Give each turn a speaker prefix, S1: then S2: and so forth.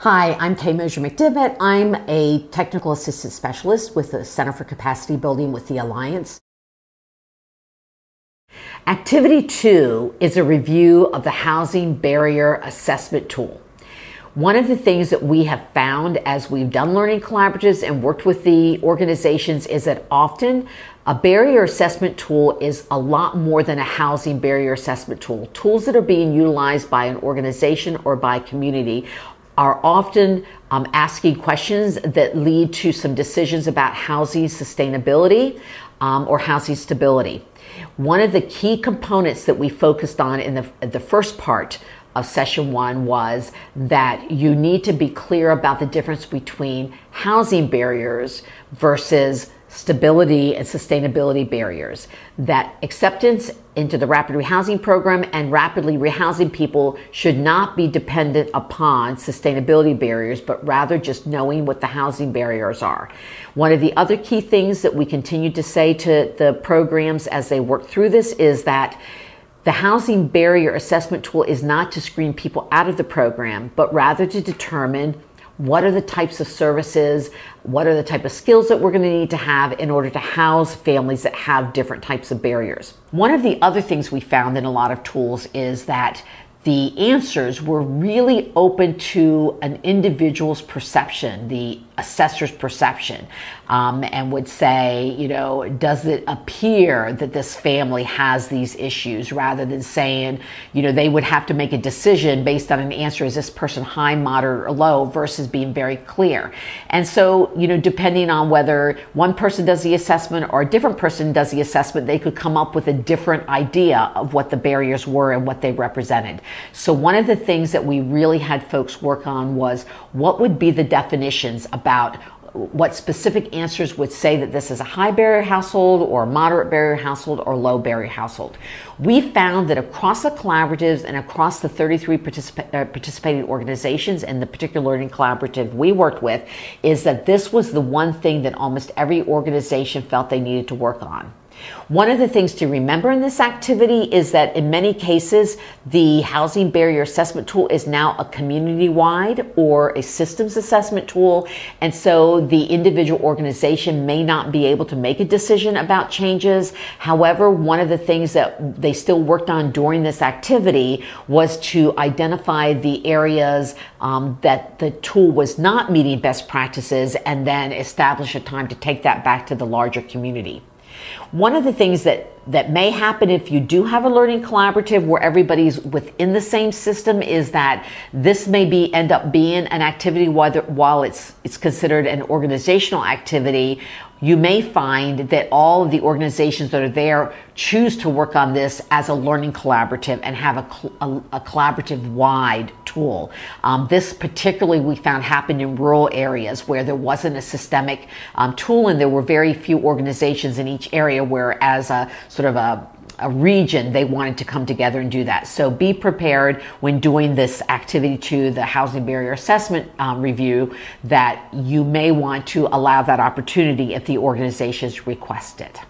S1: Hi, I'm Kay Mosher-McDivitt. I'm a technical assistant specialist with the Center for Capacity Building with the Alliance. Activity 2 is a review of the Housing Barrier Assessment Tool. One of the things that we have found as we've done learning collaboratives and worked with the organizations is that often a barrier assessment tool is a lot more than a housing barrier assessment tool. Tools that are being utilized by an organization or by community are often asking questions that lead to some decisions about housing sustainability or housing stability. One of the key components that we focused on in the first part of session 1 was that you need to be clear about the difference between housing barriers versus stability and sustainability barriers. That acceptance into the rapid rehousing program and rapidly rehousing people should not be dependent upon sustainability barriers, but rather just knowing what the housing barriers are. One of the other key things that we continue to say to the programs as they work through this is that the housing barrier assessment tool is not to screen people out of the program, but rather to determine what are the types of services, what are the type of skills that we're going to need to have in order to house families that have different types of barriers. One of the other things we found in a lot of tools is that the answers were really open to an individual's perception, the assessor's perception, and would say, does it appear that this family has these issues, rather than saying, they would have to make a decision based on an answer, is this person high, moderate, or low, versus being very clear. And so, depending on whether one person does the assessment or a different person does the assessment, they could come up with a different idea of what the barriers were and what they represented. So one of the things that we really had folks work on was what would be the definitions about what specific answers would say that this is a high barrier household or a moderate barrier household or low barrier household. We found that across the collaboratives and across the 33 participating organizations and the particular learning collaborative we worked with is that this was the one thing that almost every organization felt they needed to work on. One of the things to remember in this activity is that in many cases, the housing barrier assessment tool is now a community-wide or a systems assessment tool. And so the individual organization may not be able to make a decision about changes. However, one of the things that they still worked on during this activity was to identify the areas that the tool was not meeting best practices and then establish a time to take that back to the larger community. One of the things that may happen if you do have a learning collaborative where everybody's within the same system is that this may end up being an activity while it's considered an organizational activity. You may find that all of the organizations that are there choose to work on this as a learning collaborative and have a collaborative-wide tool. This particularly we found happened in rural areas where there wasn't a systemic tool, and there were very few organizations in each area where as a sort of a region, they wanted to come together and do that. So be prepared when doing this activity to the housing barrier assessment review that you may want to allow that opportunity if the organizations request it.